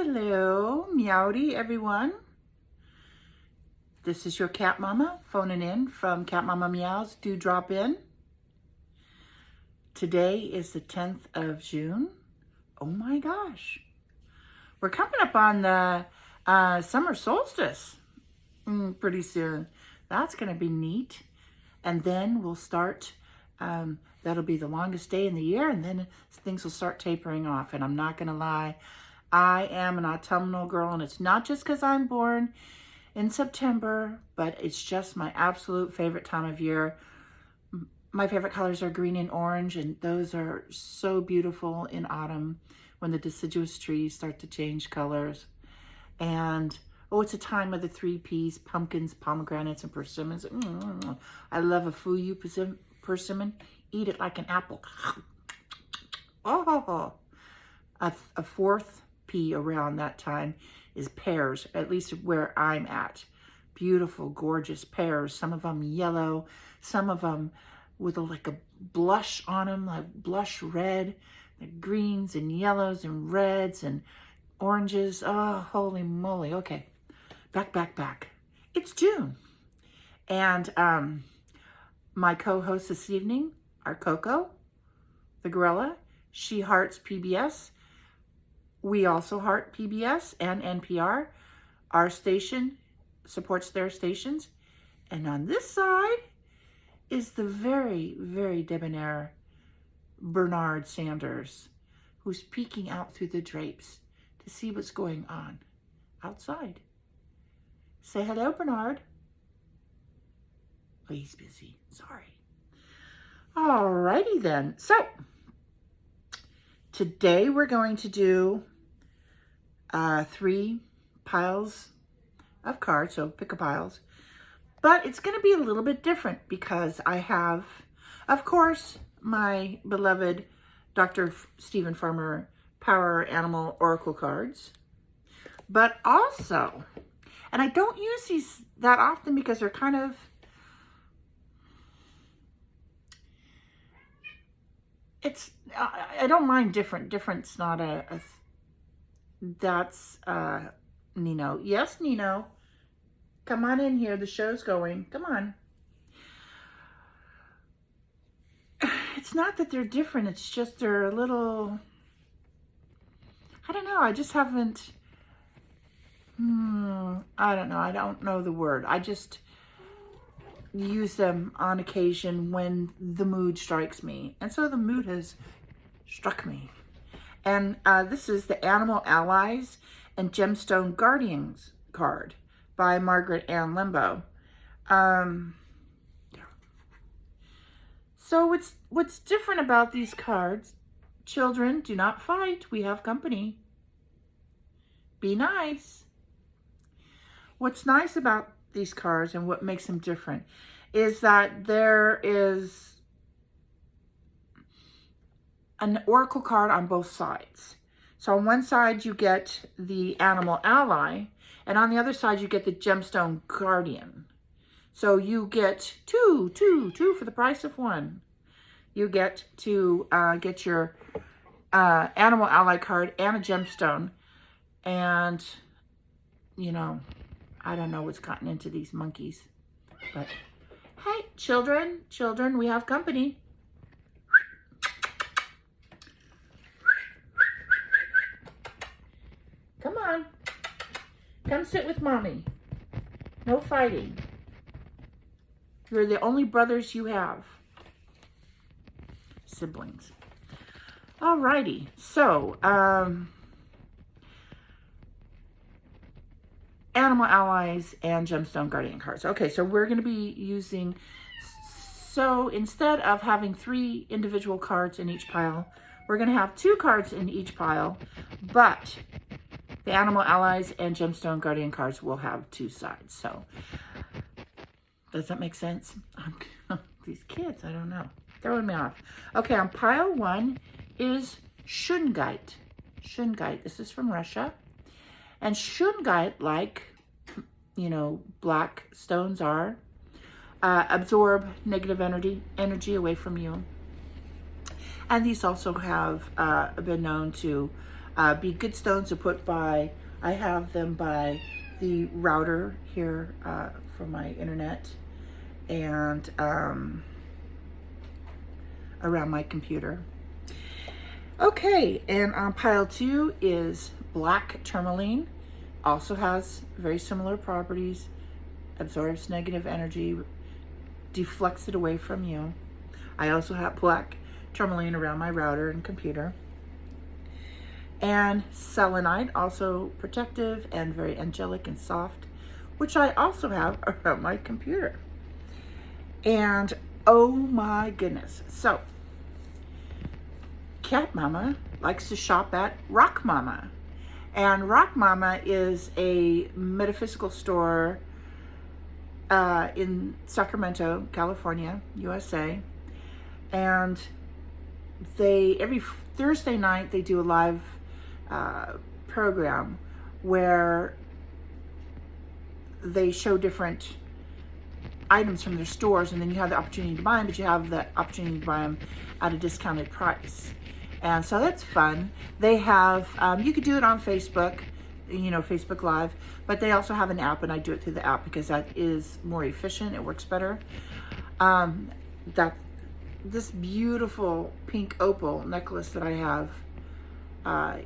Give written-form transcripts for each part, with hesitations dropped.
Hello, meowdy everyone. This is your cat mama phoning in from Cat Mama Meows. Do drop in. Today is the 10th of June. Oh my gosh. We're coming up on the summer solstice pretty soon. That's going to be neat. And then we'll start, that'll be the longest day in the year, and then things will start tapering off. And I'm not going to lie, I am an autumnal girl, and it's not just because I'm born in September, but it's just my absolute favorite time of year. My favorite colors are green and orange, and those are so beautiful in autumn when the deciduous trees start to change colors. And oh, it's a time of the 3 Ps, pumpkins, pomegranates, and persimmons. I love a fuyu persimmon. Eat it like an apple. Oh, a fourth P around that time is pears, at least where I'm at. Beautiful, gorgeous pears. Some of them yellow, some of them with like a blush on them, like blush red, the greens and yellows and reds and oranges. Oh, holy moly. Okay, back. It's June. And my co-host this evening, our Coco, the gorilla, she hearts PBS. We also heart PBS and NPR. Our station supports their stations. And on this side is the very, very debonair Bernard Sanders, who's peeking out through the drapes to see what's going on outside. Say hello, Bernard. Oh, he's busy. Sorry. Alrighty then. So, today we're going to do 3 piles of cards, so pick a piles. But it's going to be a little bit different because I have, of course, my beloved Dr. Stephen Farmer Power Animal Oracle cards. But also, and I don't use these that often because they're kind of, I don't mind different. Different's not that's Nino. Yes, Nino. Come on in here. The show's going. Come on. It's not that they're different. It's just they're a little, I don't know. I just haven't, I don't know. I don't know the word. I just use them on occasion when the mood strikes me. And so the mood has struck me. And this is the Animal Allies and Gemstone Guardians card by Margaret Ann Limbo. So what's different about these cards? Children, do not fight. We have company. Be nice. What's nice about these cards and what makes them different is that there is an oracle card on both sides. So on one side you get the Animal Ally, and on the other side you get the Gemstone Guardian. So you get two for the price of 1. You get to get your Animal Ally card and a gemstone. And, you know, I don't know what's gotten into these monkeys. But, hey, children, we have company. Come on. Come sit with mommy. No fighting. You're the only brothers you have. Siblings. Alrighty. So, Animal Allies and Gemstone Guardian cards. Okay, so we're going to be using, so instead of having 3 individual cards in each pile, we're going to have 2 cards in each pile, but the Animal Allies and Gemstone Guardian cards will have 2 sides. So, does that make sense? These kids, I don't know. Throwing me off. Okay, on pile 1 is Shungite. Shungite, this is from Russia. And Shungite, like, you know, black stones are, absorb negative energy away from you. And these also have been known to be good stones to put by. I have them by the router here for my internet, and around my computer. Okay, and on pile 2 is black tourmaline. Also has very similar properties. Absorbs negative energy, deflects it away from you. I also have black tourmaline around my router and computer. And selenite, also protective and very angelic and soft, which I also have around my computer. And oh my goodness. So, Cat Mama likes to shop at Rock Mama. And Rock Mama is a metaphysical store in Sacramento, California, USA. And every Thursday night, they do a live program where they show different items from their stores, and then you have the opportunity to buy them, but you have the opportunity to buy them at a discounted price. And so that's fun. They have, you could do it on Facebook, Facebook Live, but they also have an app, and I do it through the app because that is more efficient. It works better. This beautiful pink opal necklace that I have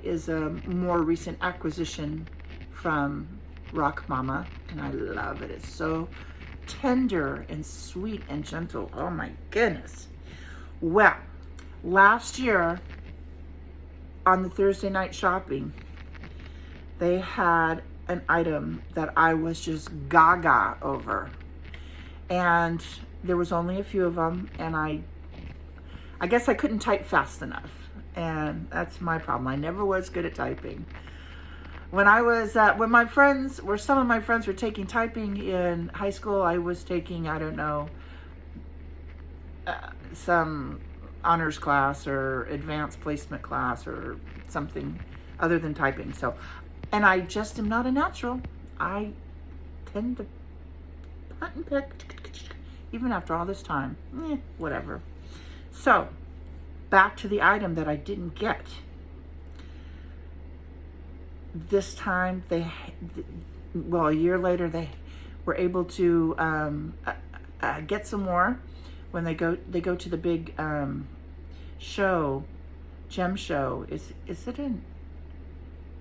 is a more recent acquisition from Rock Mama, and I love it. It's so tender and sweet and gentle. Oh my goodness. Well, last year on the Thursday night shopping, they had an item that I was just gaga over, and there was only a few of them, and I guess I couldn't type fast enough, and that's my problem. I never was good at typing. When I was, some of my friends were taking typing in high school, I was taking, I don't know, some honors class or advanced placement class or something other than typing. So, and I just am not a natural. I tend to punt and pick, even after all this time. Whatever. So, back to the item that I didn't get. This time, a year later, they were able to get some more when they go to the big show, gem show. Is it in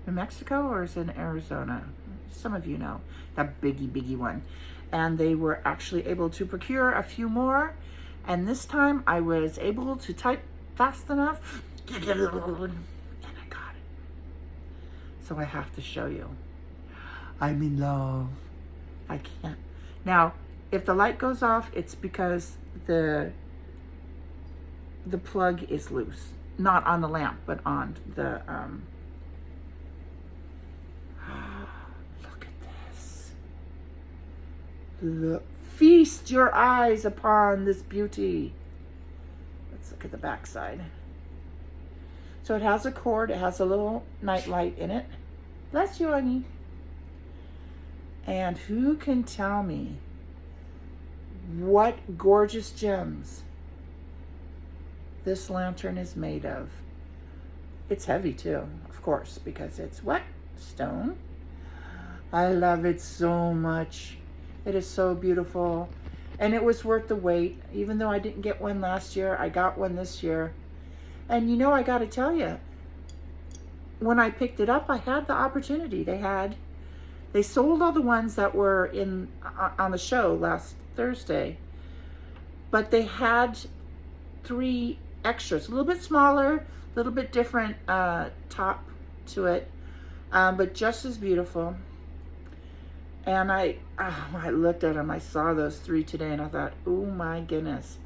New Mexico or is it in Arizona? Some of you know, that biggie one. And they were actually able to procure a few more, and this time I was able to type fast enough, and I got it. So I have to show you. I'm in love. I can't. Now, if the light goes off, it's because the plug is loose. Not on the lamp, but on the, look at this. Look, feast your eyes upon this beauty. Let's look at the back side. So it has a cord, it has a little night light in it. Bless you, honey. And who can tell me what gorgeous gems this lantern is made of? It's heavy too, of course, because it's what? Stone. I love it so much. It is so beautiful. And it was worth the wait. Even though I didn't get one last year, I got one this year. And I gotta tell you, when I picked it up, I had the opportunity. They sold all the ones that were on the show last Thursday, but they had 3 extras, a little bit smaller, a little bit different top to it, but just as beautiful. And I looked at them, I saw those 3 today, and I thought, oh my goodness.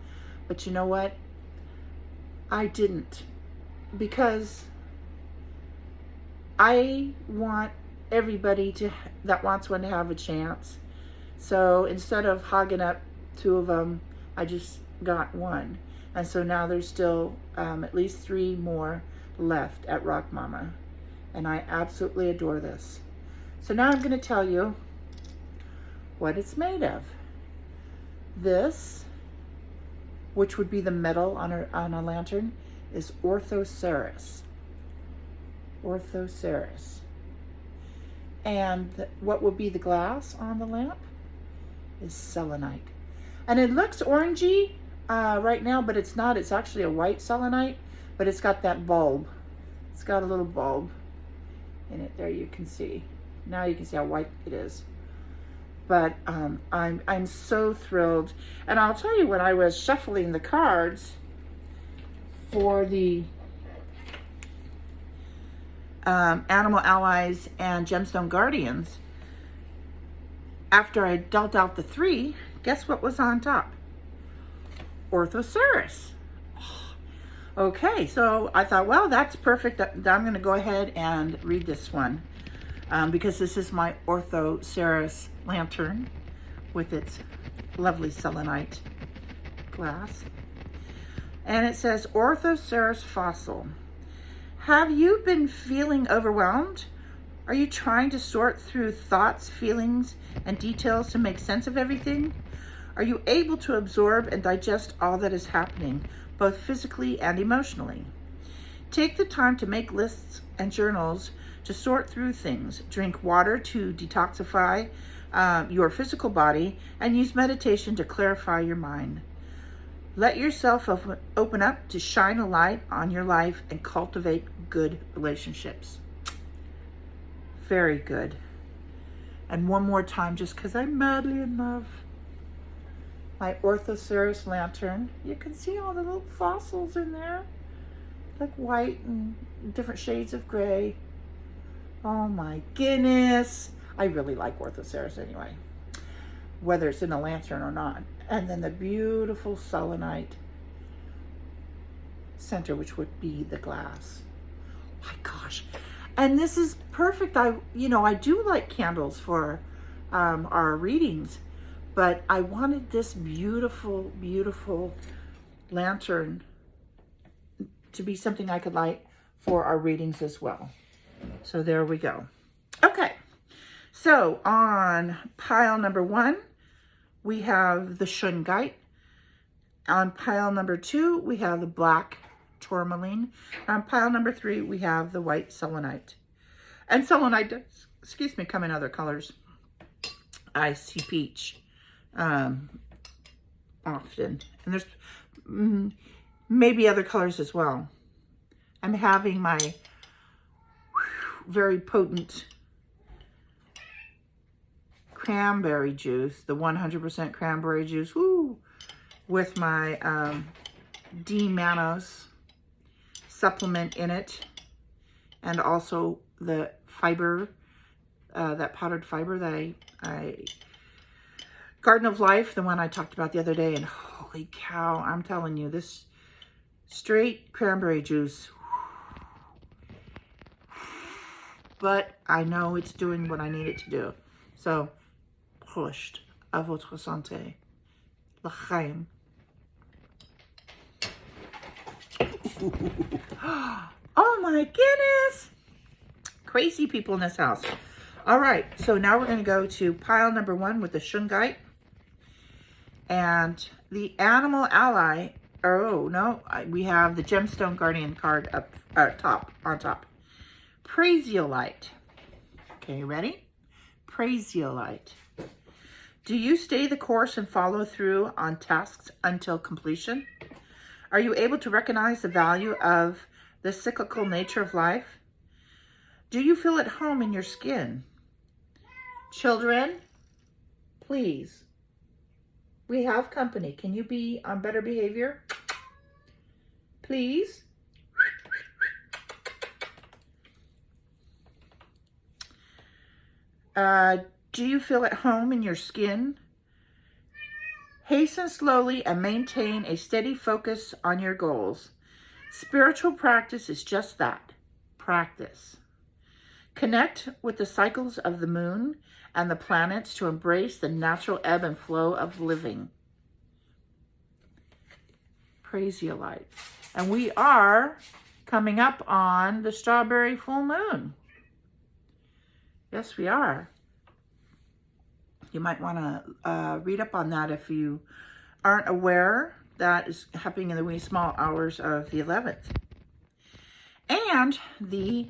But you know what? I didn't, because I want everybody that wants one to have a chance. So instead of hogging up 2 of them, I just got 1. And so now there's still at least 3 more left at Rock Mama. And I absolutely adore this. So now I'm going to tell you what it's made of. This, which would be the metal on a lantern, is Orthoceras. Orthoceras. And what will be the glass on the lamp is selenite. And it looks orangey right now, but it's not. It's actually a white selenite, but it's got that bulb. It's got a little bulb in it there, you can see. Now you can see how white it is. But I'm so thrilled. And I'll tell you, when I was shuffling the cards for the Animal Allies and Gemstone Guardians, after I dealt out the 3, guess what was on top? Orthoceras. Okay, so I thought, well, that's perfect. I'm going to go ahead and read this one because this is my Orthoceras lantern with its lovely selenite glass. And it says, Orthoceras fossil. Have you been feeling overwhelmed? Are you trying to sort through thoughts, feelings, and details to make sense of everything? Are you able to absorb and digest all that is happening, both physically and emotionally? Take the time to make lists and journals to sort through things. Drink water to detoxify your physical body, and use meditation to clarify your mind. Let yourself open up to shine a light on your life and cultivate good relationships. Very good. And one more time, just because I'm madly in love. My Orthoceras lantern. You can see all the little fossils in there. Like white and different shades of gray. Oh my goodness. I really like Orthoceras anyway, whether it's in a lantern or not. And then the beautiful selenite center, which would be the glass. My gosh. And this is perfect. I do like candles for our readings, but I wanted this beautiful, beautiful lantern to be something I could light for our readings as well. So there we go. Okay. So on pile number 1, we have the shungite. On pile number 2, we have the black tourmaline. On pile number 3, we have the white selenite. And selenite does, come in other colors. I see peach often. And there's maybe other colors as well. I'm having my very potent cranberry juice, the 100% cranberry juice, with my D-mannose supplement in it, and also the fiber, that powdered fiber that I Garden of Life, the one I talked about the other day, and holy cow, I'm telling you, this straight cranberry juice, but I know it's doing what I need it to do. So, prost à votre santé. L'chaim. Oh my goodness. Crazy people in this house. All right, so now we're going to go to pile number 1 with the shungite. And the Animal Ally, we have the Gemstone Guardian card up on top. Prasiolite. Okay, you ready? Prasiolite. Do you stay the course and follow through on tasks until completion? Are you able to recognize the value of the cyclical nature of life? Do you feel at home in your skin? Children, please. We have company. Can you be on better behavior? Please. Do you feel at home in your skin? Hasten slowly and maintain a steady focus on your goals. Spiritual practice is just that, practice. Connect with the cycles of the moon and the planets to embrace the natural ebb and flow of living. Prasiolite. And we are coming up on the strawberry full moon. Yes, we are. You might want to read up on that if you aren't aware. That is happening in the wee small hours of the 11th. And the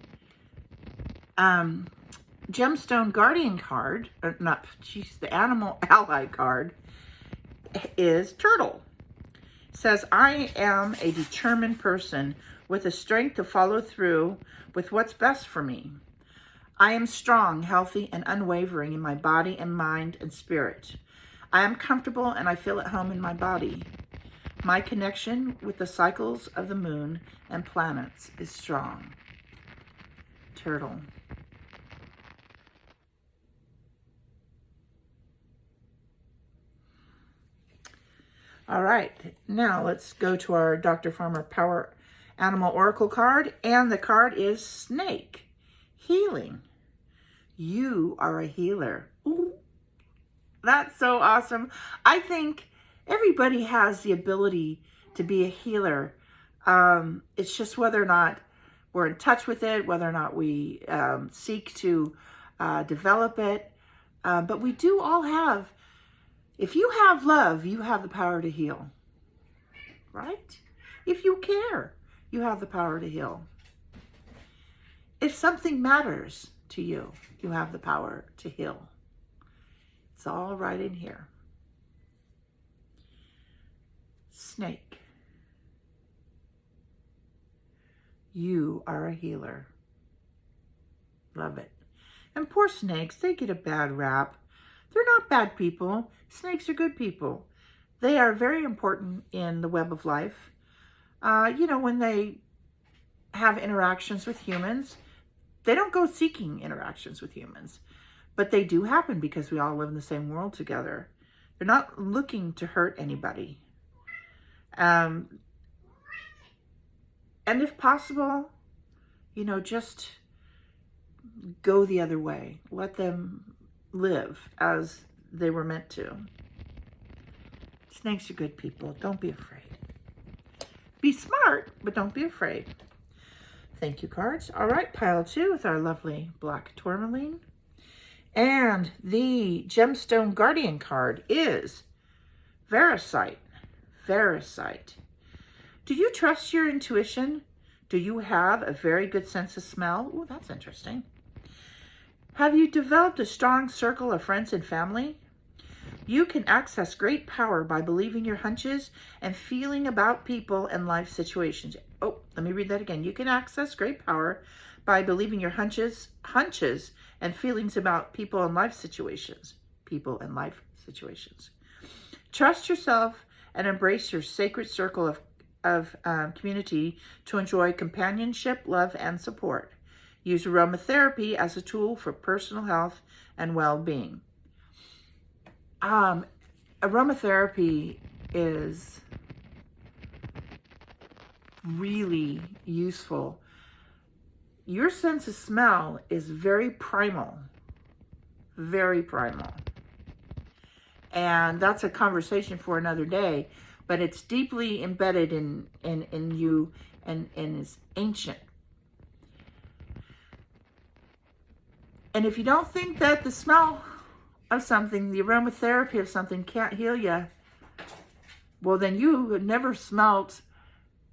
Um, Gemstone Guardian card, the Animal Ally card is Turtle. It says, I am a determined person with the strength to follow through with what's best for me. I am strong, healthy, and unwavering in my body and mind and spirit. I am comfortable and I feel at home in my body. My connection with the cycles of the moon and planets is strong. Turtle. All right, now let's go to our Dr. Farmer Power Animal Oracle card, and the card is Snake. Healing. You are a healer. Ooh, that's so awesome. I think everybody has the ability to be a healer. It's just whether or not we're in touch with it, whether or not we seek to develop it. But we do all have, if you have love, you have the power to heal, right? If you care, you have the power to heal. If something matters to you, you have the power to heal. It's all right in here. Snake. You are a healer. Love it. And poor snakes, they get a bad rap. They're not bad people. Snakes are good people. They are very important in the web of life. When they have interactions with humans, they don't go seeking interactions with humans, but they do happen because we all live in the same world together. They're not looking to hurt anybody. And if possible, just go the other way. Let them live as they were meant to. Snakes are good people. Don't be afraid. Be smart, but don't be afraid. Thank you, cards. All right, pile 2 with our lovely black tourmaline. And the Gemstone Guardian card is Verasite. Verasite. Do you trust your intuition? Do you have a very good sense of smell? Oh, that's interesting. Have you developed a strong circle of friends and family? You can access great power by believing your hunches and feeling about people and life situations. Oh, let me read that again. You can access great power by believing your hunches and feelings about people and life situations. People and life situations. Trust yourself and embrace your sacred circle of community to enjoy companionship, love, and support. Use aromatherapy as a tool for personal health and well-being. Aromatherapy is really useful. Your sense of smell is very primal, very primal. And that's a conversation for another day, but it's deeply embedded in you and is ancient. And if you don't think that the smell of something, the aromatherapy of something can't heal you, well, then you have never smelt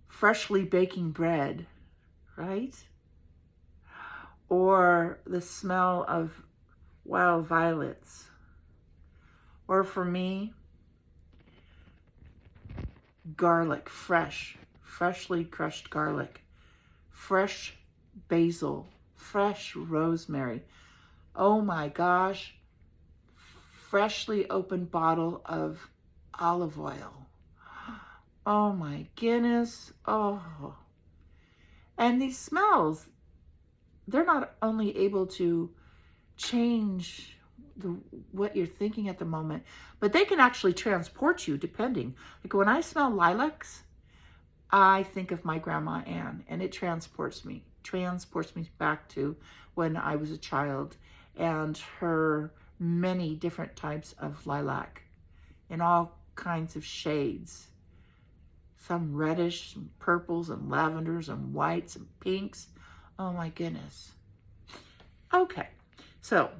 freshly baking bread, right? Or the smell of wild violets. Or for me, garlic, freshly crushed garlic, fresh basil, fresh rosemary. Oh my gosh, freshly opened bottle of olive oil. Oh my goodness. Oh. And these smells, they're not only able to change what you're thinking at the moment, but they can actually transport you depending. Like when I smell lilacs, I think of my grandma Ann, and it transports me back to when I was a child and her many different types of lilac in all kinds of shades. Some reddish, some purples and lavenders and whites and pinks. Oh my goodness. Okay, so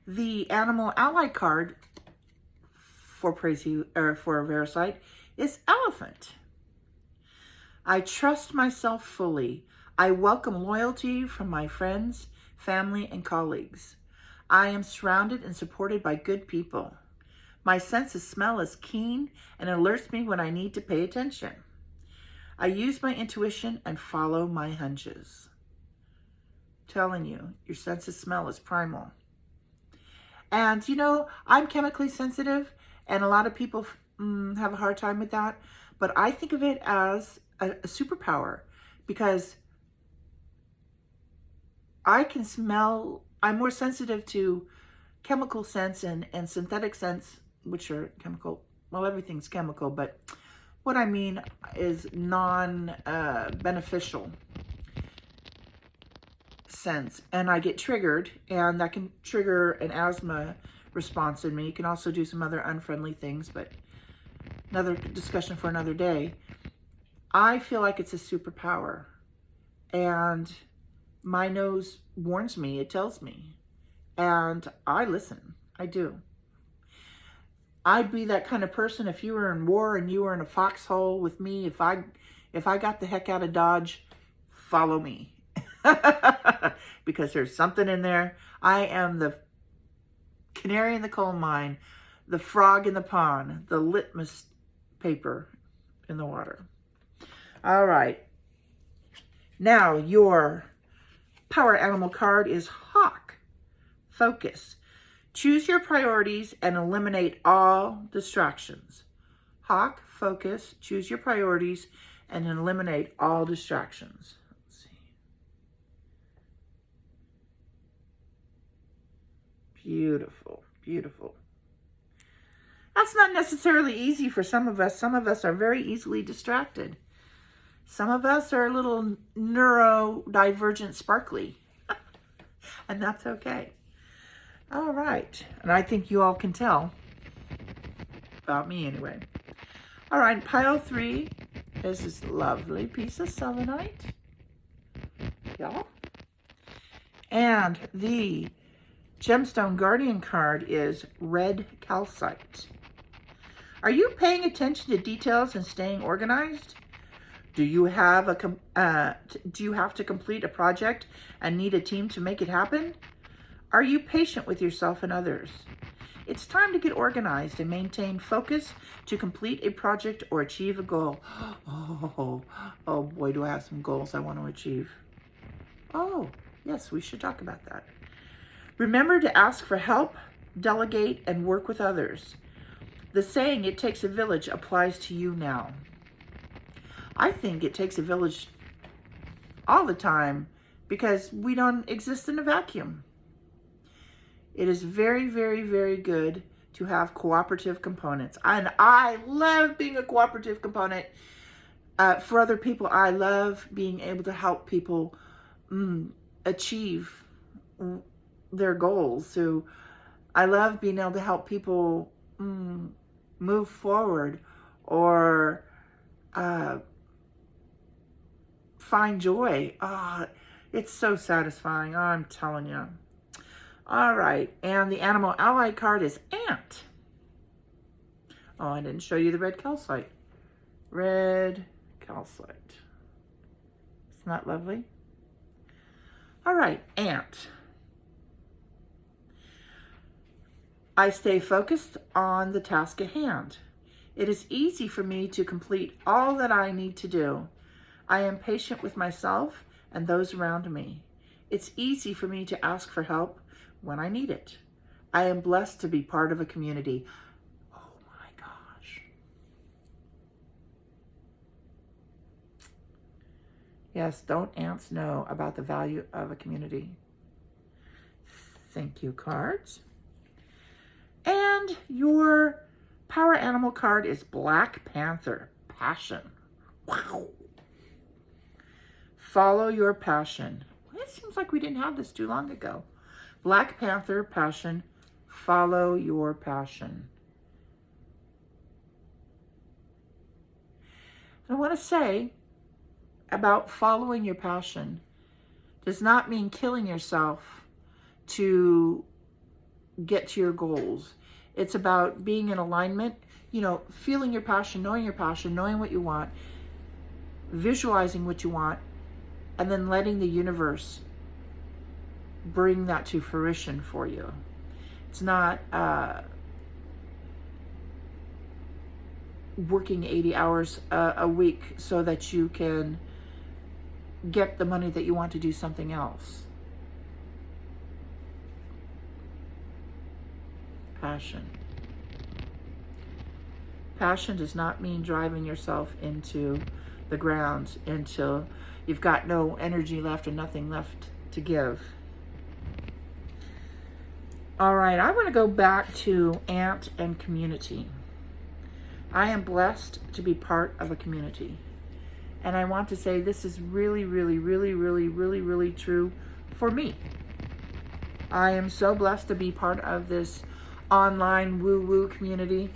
the Animal Ally card for Verasite is Elephant. I trust myself fully. I welcome loyalty from my friends, family, and colleagues. I am surrounded and supported by good people. My sense of smell is keen and alerts me when I need to pay attention. I use my intuition and follow my hunches. Telling you, your sense of smell is primal. And you know, I'm chemically sensitive, and a lot of people have a hard time with that. But I think of it as a superpower because I can smell. I'm more sensitive to chemical scents and synthetic scents, which are chemical. Well, everything's chemical, but what I mean is non-beneficial scents. And I get triggered, and that can trigger an asthma response in me. You can also do some other unfriendly things, but another discussion for another day. I feel like it's a superpower, and my nose warns me, it tells me, and I listen. I do. I'd be that kind of person if you were in war and you were in a foxhole with me. If I got the heck out of Dodge, follow me. Because there's something in there. I am the canary in the coal mine, the frog in the pond, the litmus paper in the water. All right. Now your power animal card is Hawk. Focus. Choose your priorities and eliminate all distractions. Hawk, focus, choose your priorities and eliminate all distractions. Let's see. Beautiful, beautiful. That's not necessarily easy for some of us. Some of us are very easily distracted. Some of us are a little neurodivergent sparkly. And that's okay. All right. And I think you all can tell. About me anyway. All right. Pile 3 is this lovely piece of selenite. Y'all. And the Gemstone Guardian card is red calcite. Are you paying attention to details and staying organized? Do you have to complete a project and need a team to make it happen? Are you patient with yourself and others? It's time to get organized and maintain focus to complete a project or achieve a goal. Oh boy, do I have some goals I want to achieve. Oh, yes, we should talk about that. Remember to ask for help, delegate, and work with others. The saying, "It takes a village," applies to you now. I think it takes a village all the time because we don't exist in a vacuum. It is very, very, very good to have cooperative components. And I love being a cooperative component for other people. I love being able to help people achieve their goals. So I love being able to help people move forward or find joy. It's so satisfying, I'm telling you. All right, and the animal ally card is ant. Oh, I didn't show you the red calcite. Red calcite. Isn't that lovely? All right, ant. I stay focused on the task at hand. It is easy for me to complete all that I need to do. I am patient with myself and those around me. It's easy for me to ask for help when I need it. I am blessed to be part of a community. Oh my gosh. Yes, don't ants know about the value of a community? Thank you, cards. And your power animal card is Black Panther, passion. Wow. Follow your passion. Well, it seems like we didn't have this too long ago. Black Panther, passion. Follow your passion. And I want to say about following your passion does not mean killing yourself to get to your goals. It's about being in alignment, you know, feeling your passion, knowing what you want, visualizing what you want, and then letting the universe bring that to fruition for you. It's not working 80 hours a week so that you can get the money that you want to do something else. Passion. Passion does not mean driving yourself into the ground until you've got no energy left and nothing left to give. All right, I want to go back to Ant and community. I am blessed to be part of a community. And I want to say this is really, really, really, really, really, really true for me. I am so blessed to be part of this online woo-woo community.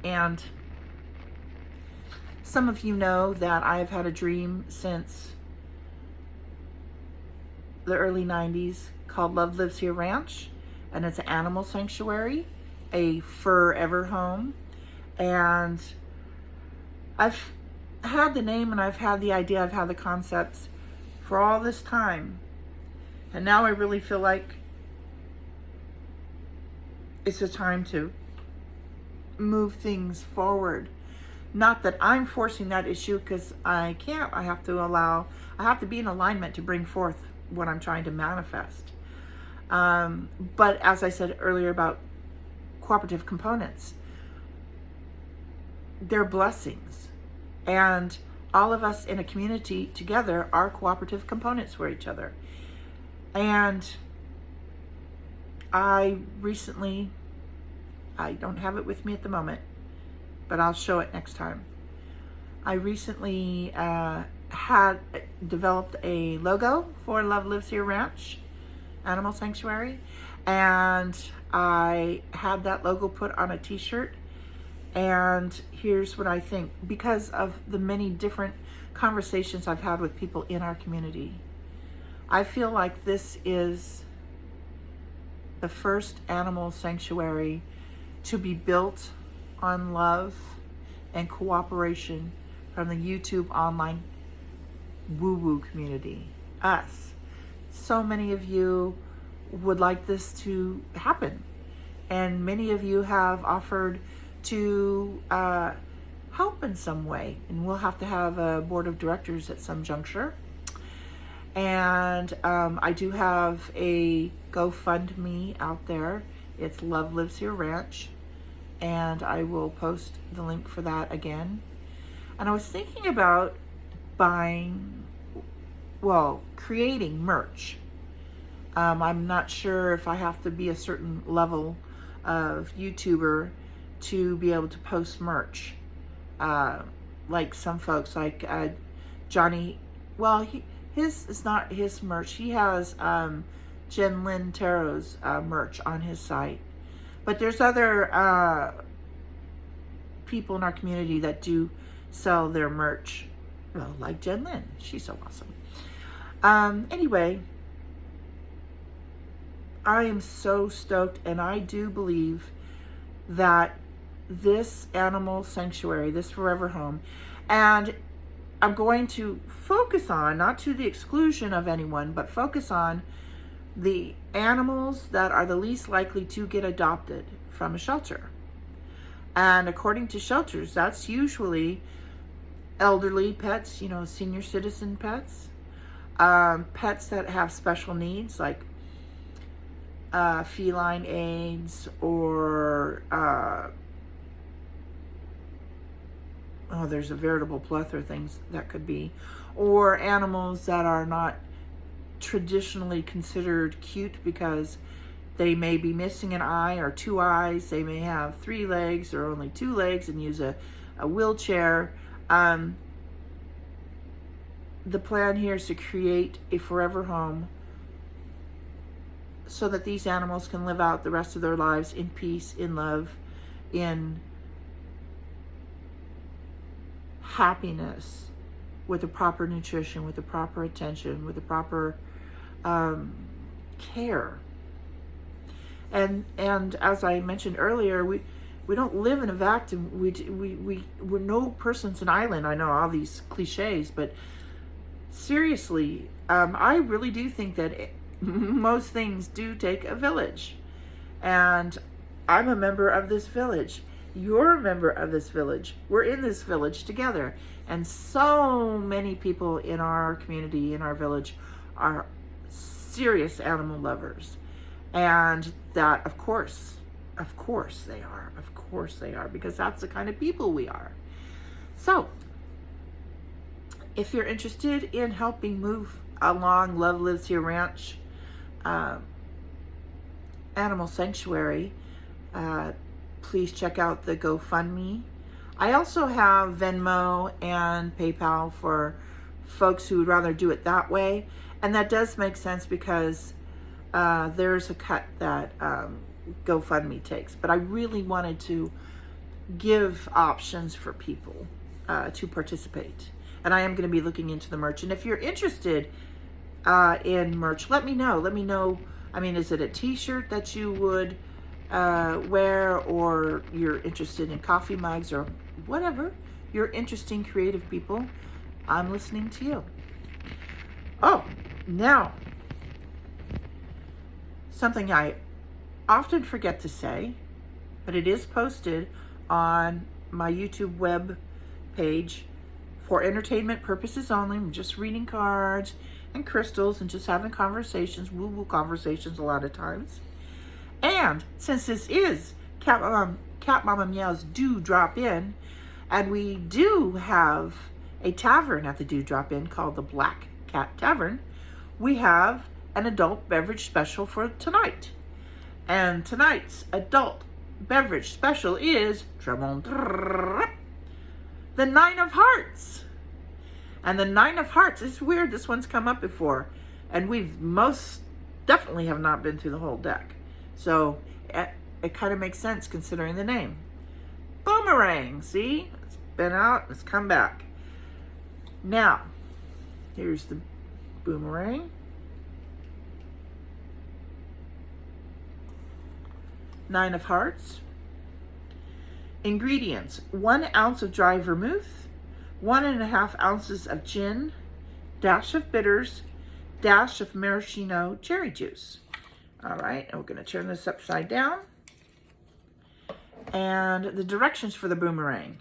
And some of you know that I've had a dream since the early 90s called Love Lives Here Ranch. And it's an animal sanctuary, a forever home. And I've had the name and I've had the idea, I've had the concepts for all this time. And now I really feel like it's a time to move things forward. Not that I'm forcing that issue, because I can't. I have to be in alignment to bring forth what I'm trying to manifest. But as I said earlier about cooperative components, they're blessings. And all of us in a community together are cooperative components for each other. And I don't have it with me at the moment, but I'll show it next time. I recently had developed a logo for Love Lives Here Ranch Animal Sanctuary, and I had that logo put on a t-shirt. And here's what I think, because of the many different conversations I've had with people in our community, I feel like this is the first animal sanctuary to be built on love and cooperation from the YouTube online woo-woo community. Us. So many of you would like this to happen. And many of you have offered to help in some way. And we'll have to have a board of directors at some juncture. And I do have a GoFundMe out there. It's Love Lives Here Ranch. And I will post the link for that again. And I was thinking about creating merch. I'm not sure if I have to be a certain level of YouTuber to be able to post merch. Like some folks, like Johnny, his is not his merch. He has Jen Lynn Tarot's merch on his site. But there's other people in our community that do sell their merch. Well, like Jen Lynn. She's so awesome. Anyway, I am so stoked, and I do believe that this animal sanctuary, this forever home, and I'm going to focus on, not to the exclusion of anyone, but focus on the animals that are the least likely to get adopted from a shelter. And according to shelters, that's usually elderly pets, senior citizen pets, pets that have special needs, like feline aids, or there's a veritable plethora of things that could be, or animals that are not traditionally considered cute because they may be missing an eye or two eyes. They may have 3 legs or only 2 legs and use a wheelchair. The plan here is to create a forever home so that these animals can live out the rest of their lives in peace, in love, in happiness, with the proper nutrition, with the proper attention, with the proper care. And as I mentioned earlier, we don't live in a vacuum. We're no person's an island. I know all these cliches, but seriously, I really do think that most things do take a village. And I'm a member of this village. You're a member of this village. We're in this village together. And so many people in our community, in our village, are serious animal lovers. And that, of course they are. Of course they are, because that's the kind of people we are. So, if you're interested in helping move along Love Lives Here Ranch Animal Sanctuary, please check out the GoFundMe. I also have Venmo and PayPal for folks who would rather do it that way. And that does make sense because there's a cut that GoFundMe takes. But I really wanted to give options for people to participate. And I am going to be looking into the merch. And if you're interested in merch, let me know. Let me know. I mean, is it a t-shirt that you would wear, or you're interested in coffee mugs, or whatever? You're interesting, creative people. I'm listening to you. Oh, now, something I often forget to say, but it is posted on my YouTube web page for entertainment purposes only. I'm just reading cards and crystals and just having conversations, woo-woo conversations a lot of times. And since this is Cat Mama Meow's Do Drop In, and we do have a tavern at the Do Drop In called the Black Cat Tavern, we have an adult beverage special for tonight. And tonight's adult beverage special is the Nine of Hearts. And the Nine of Hearts is weird. This one's come up before, and we've most definitely have not been through the whole deck. So it kind of makes sense considering the name. Boomerang, see? It's been out, it's come back. Now, here's the boomerang. Nine of Hearts. Ingredients: 1 ounce of dry vermouth, 1.5 ounces of gin, dash of bitters, dash of maraschino cherry juice. All right, and we're going to turn this upside down. And the directions for the boomerang,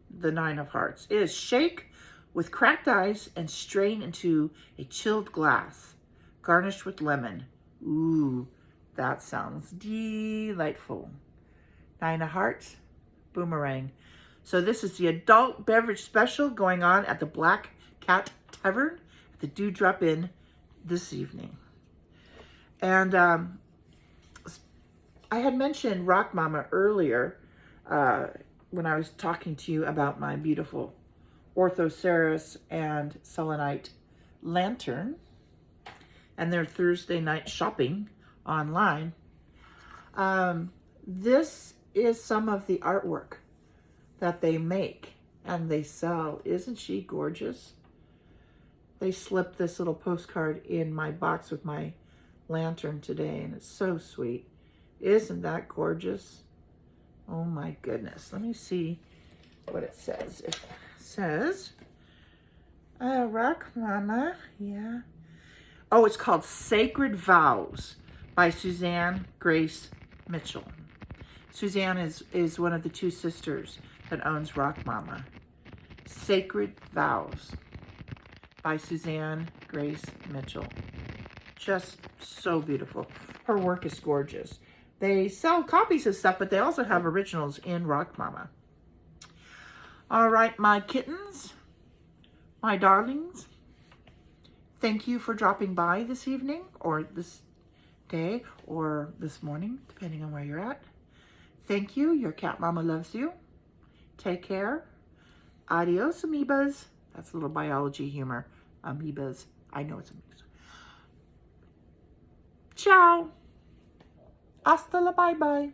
the Nine of Hearts, is shake with cracked ice and strain into a chilled glass, garnished with lemon. Ooh, that sounds delightful. Nine of Hearts, boomerang. So this is the adult beverage special going on at the Black Cat Tavern at the Do Drop In this evening. And I had mentioned Rock Mama earlier when I was talking to you about my beautiful Orthoceras and Selenite lantern and their Thursday night shopping online. This is some of the artwork that they make and they sell. Isn't she gorgeous? They slipped this little postcard in my box with my lantern today, and it's so sweet. Isn't that gorgeous? Oh my goodness. Let me see what it says. It says, Rock Mama, yeah. Oh, it's called Sacred Vows by Suzanne Grace Mitchell. Suzanne is one of the 2 sisters that owns Rock Mama. Sacred Vows by Suzanne Grace Mitchell. Just so beautiful. Her work is gorgeous. They sell copies of stuff, but they also have originals in Rock Mama. All right, my kittens, my darlings, thank you for dropping by this evening, or this day, or this morning, depending on where you're at. Thank you. Your cat mama loves you. Take care. Adios, amoebas. That's a little biology humor. Amoebas. I know it's amoebas. Ciao. Hasta la bye-bye.